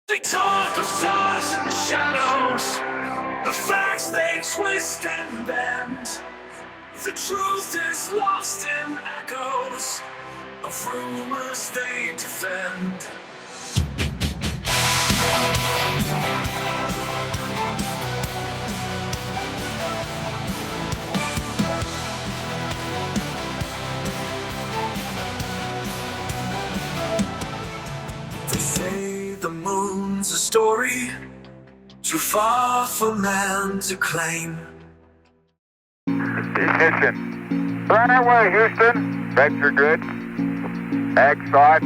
They talk of stars and shadows, the facts they twist and bend. The truth is lost in echoes of rumors they defend. They say the moon's a story too far for man to claim. Ignition. Right away, Houston. Vector good. Ag thought.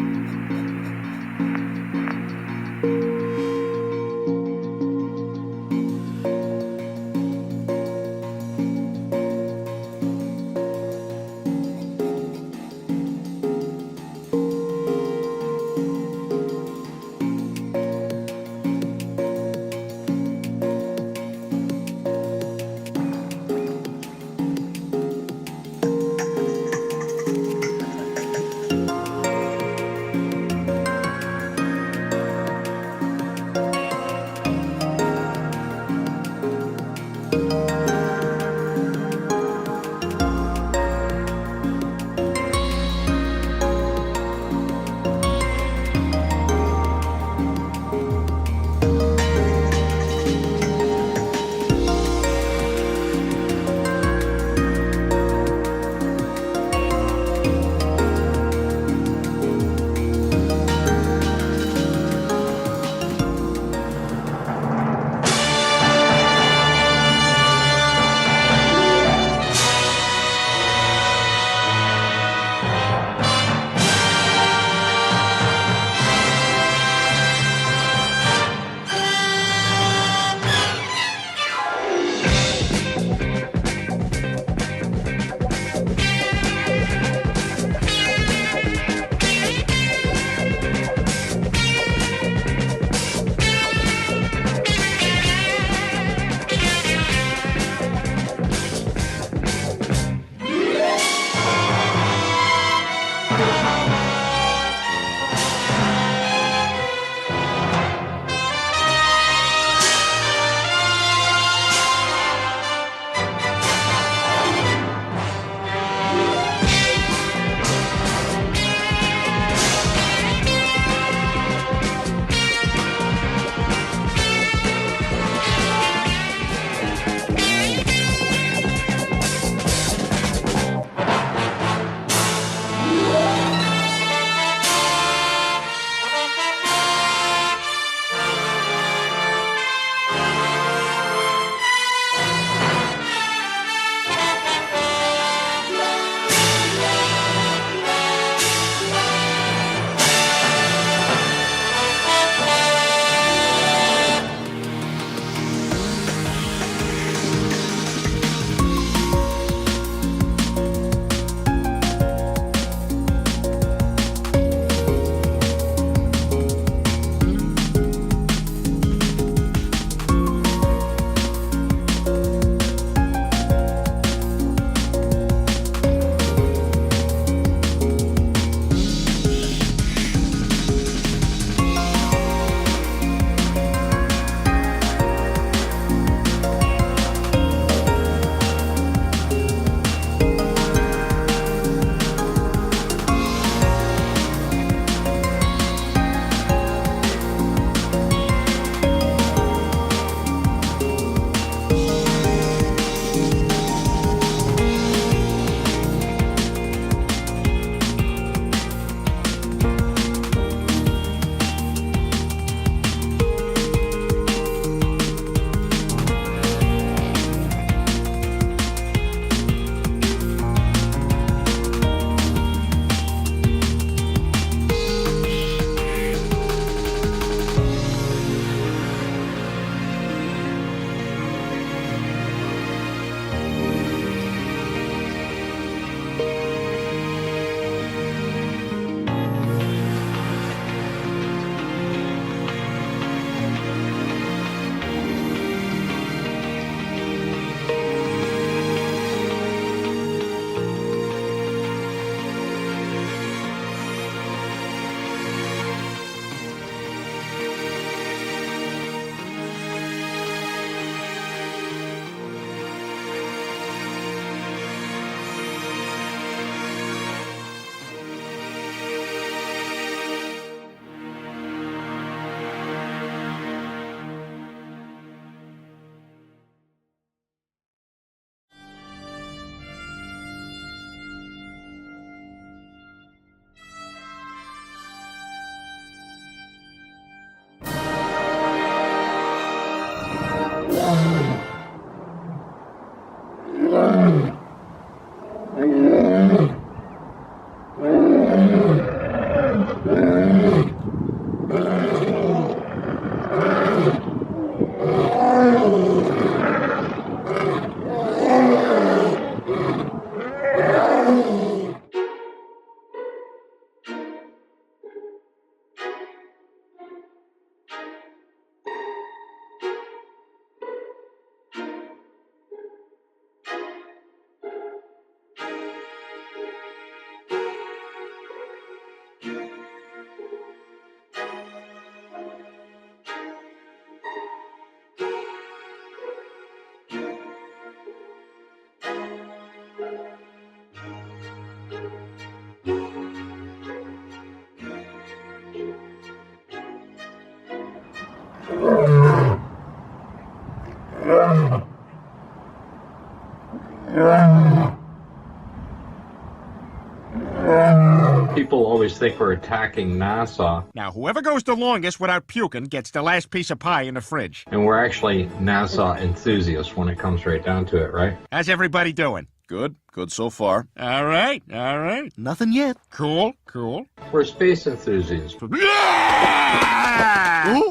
People always think we're attacking NASA, Now, whoever goes the longest without puking gets the last piece of pie in the fridge. and we're actually NASA enthusiasts when it comes right down to it, right? How's everybody doing? Good. Good so far. All right. All right. Nothing yet. Cool. Cool. We're space enthusiasts.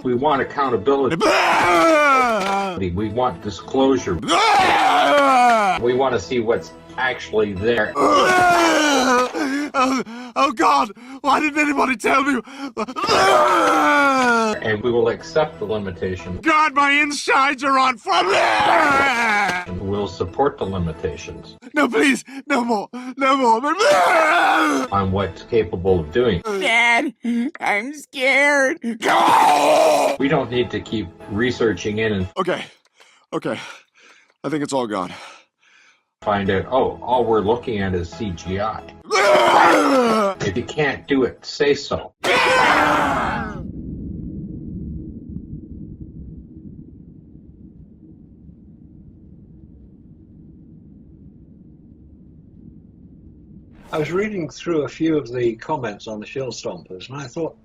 We want accountability. We want disclosure. We want to see what's actually there. Oh, God! Why didn't anybody tell me? And we will accept the limitations. God, my insides are on fire! And we'll support the limitations No, please, no more, no more. on what's capable of doing. Dad, I'm scared. We don't need to keep researching in and Okay, I think it's all gone. find out, oh, all we're looking at is CGI. If you can't do it, say so. I was reading through a few of the comments on the Shield Stompers, and I thought,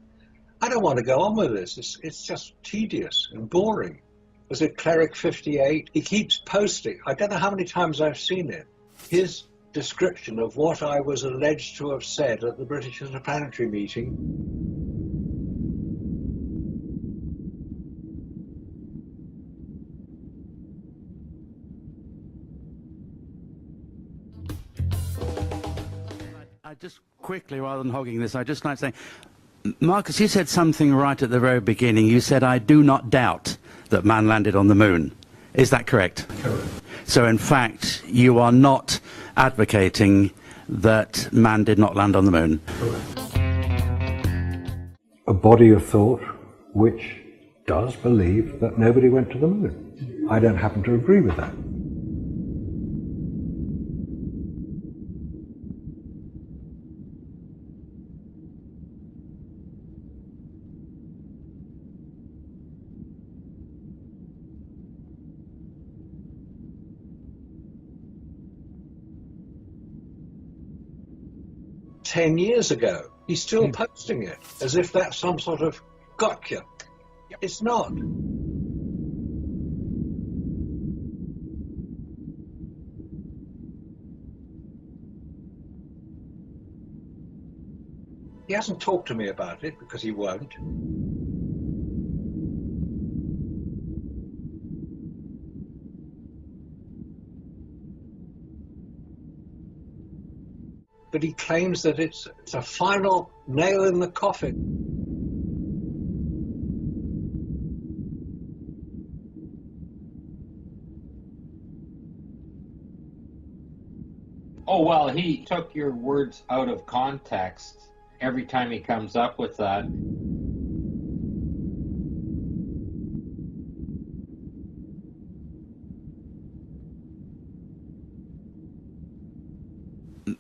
I don't want to go on with this. It's just tedious and boring. Was it Cleric 58? He keeps posting. I don't know how many times I've seen it. His description of what I was alleged to have said at the British Interplanetary meeting. I just quickly, rather than hogging this, I'd just like to say, Marcus, you said something right at the very beginning. You said, I do not doubt that man landed on the moon. Is that correct? Correct. So, in fact, you are not advocating that man did not land on the moon? Correct. A body of thought which does believe that nobody went to the moon. I don't happen to agree with that. "10 years ago." He's still posting it as if that's some sort of gotcha. It's not. He hasn't talked to me about it because he won't. But he claims that it's a final nail in the coffin. Oh, well, he took your words out of context every time he comes up with that.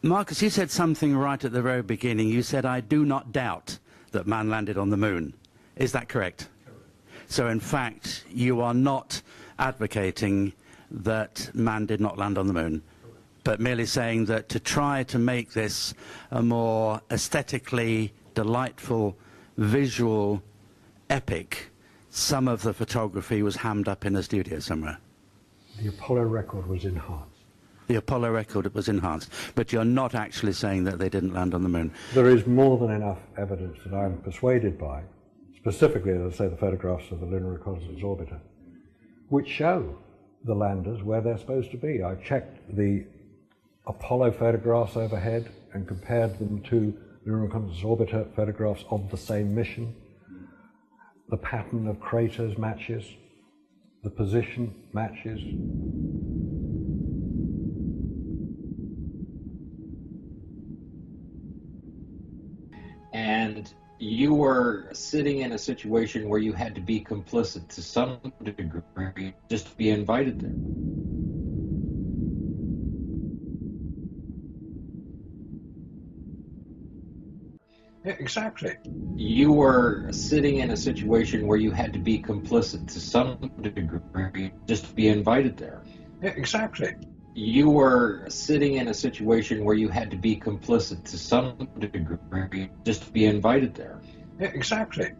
Marcus, you said something right at the very beginning. You said, I do not doubt that man landed on the moon. Is that correct? Correct. So, in fact, you are not advocating that man did not land on the moon, but merely saying that to try to make this a more aesthetically delightful, visual epic, some of the photography was hammed up in a studio somewhere. The Apollo record was enhanced. The Apollo record was enhanced, but you're not actually saying that they didn't land on the moon. There is more than enough evidence that I'm persuaded by, specifically, as I say, the photographs of the Lunar Reconnaissance Orbiter, which show the landers where they're supposed to be. I checked the Apollo photographs overhead and compared them to Lunar Reconnaissance Orbiter photographs of the same mission. The pattern of craters matches, the position matches. And you were sitting in a situation where you had to be complicit to some degree just to be invited there. Yeah, exactly. You were sitting in a situation where you had to be complicit to some degree just to be invited there. Yeah, exactly. You were sitting in a situation where you had to be complicit to some degree just to be invited there. Yeah, exactly.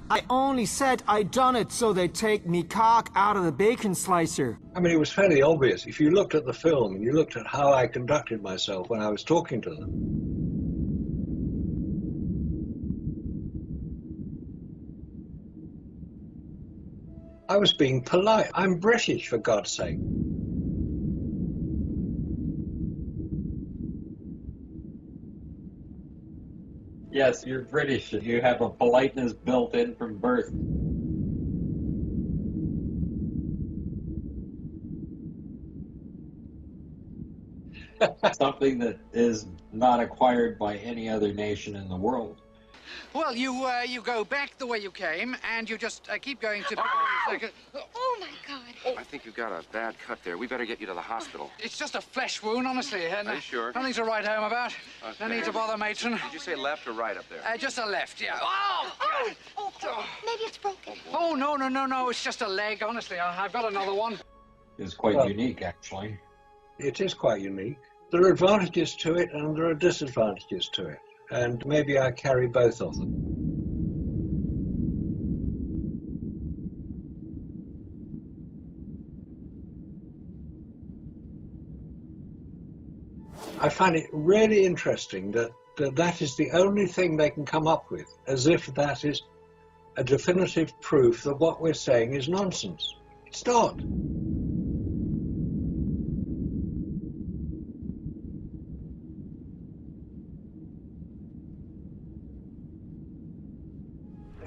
I only said I'd done it so they'd take me cock out of the bacon slicer. I mean, it was fairly obvious. If you looked at the film and you looked at how I conducted myself when I was talking to them, I was being polite. I'm British, for God's sake. Yes, you're British. You have a politeness built in from birth. Something that is not acquired by any other nation in the world. Well, you go back the way you came, and you just keep going to... Oh, my God. I think you've got a bad cut there. We better get you to the hospital. It's just a flesh wound, honestly. And, Are you sure? Nothing to write home about. Okay. No need to bother, matron. Did you say left or right up there? Just a left, yeah. Maybe it's broken. Oh, no. It's just a leg, honestly. I've got another one. It's quite unique, actually. It is quite unique. There are advantages to it and there are disadvantages to it. And maybe I carry both of them. I find it really interesting that that is the only thing they can come up with, as if that is a definitive proof that what we're saying is nonsense. It's not.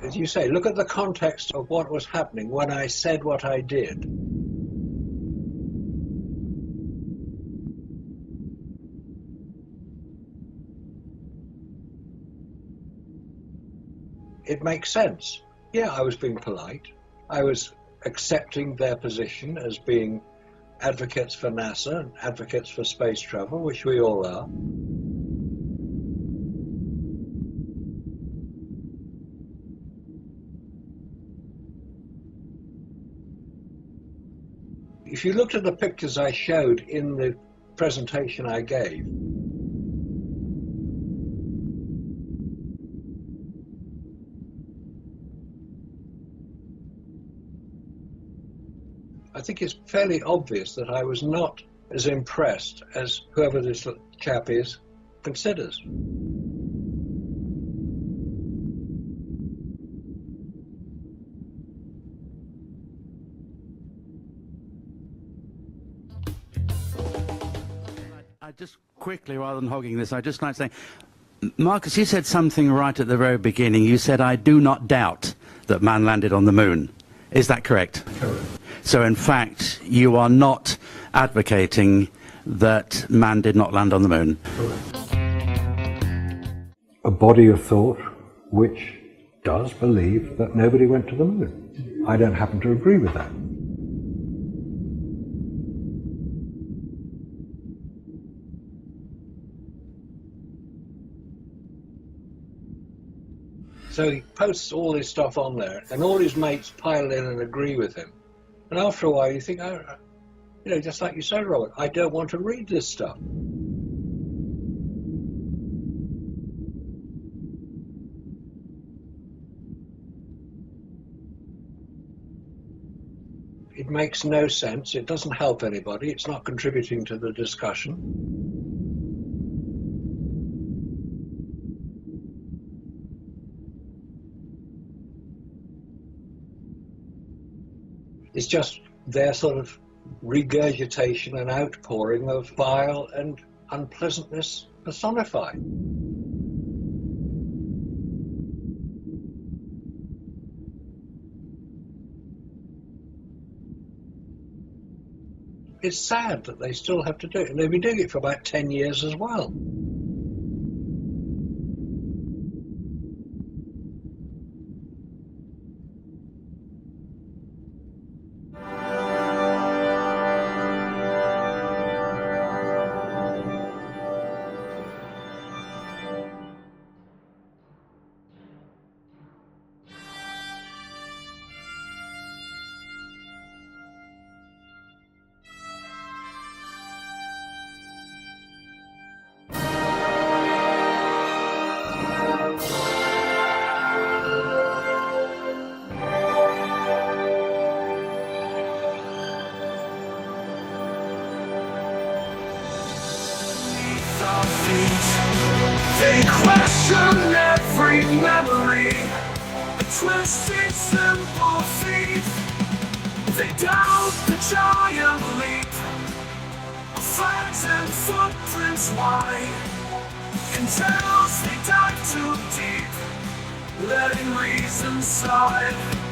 As you say, look at the context of what was happening when I said what I did. It makes sense. Yeah, I was being polite. I was accepting their position as being advocates for NASA and advocates for space travel, which we all are. If you looked at the pictures I showed in the presentation I gave, I think it's fairly obvious that I was not as impressed as whoever this chap is considers. Just quickly, rather than hogging this, I'd just like to say, Marcus, you said something right at the very beginning. You said, I do not doubt that man landed on the moon. Is that correct? Correct. So, in fact, you are not advocating that man did not land on the moon? Correct. A body of thought which does believe that nobody went to the moon. I don't happen to agree with that. So he posts all this stuff on there, and all his mates pile in and agree with him. And after a while, you think, oh, you know, just like you said, Robert, I don't want to read this stuff. It makes no sense. It doesn't help anybody. It's not contributing to the discussion. It's just their sort of regurgitation and outpouring of bile and unpleasantness personified. It's sad that they still have to do it, and they've been doing it for about 10 years as well. be a twisted sympathy. They doubt the giant leap, flags and footprints wide, until they dive too deep, letting reason slide.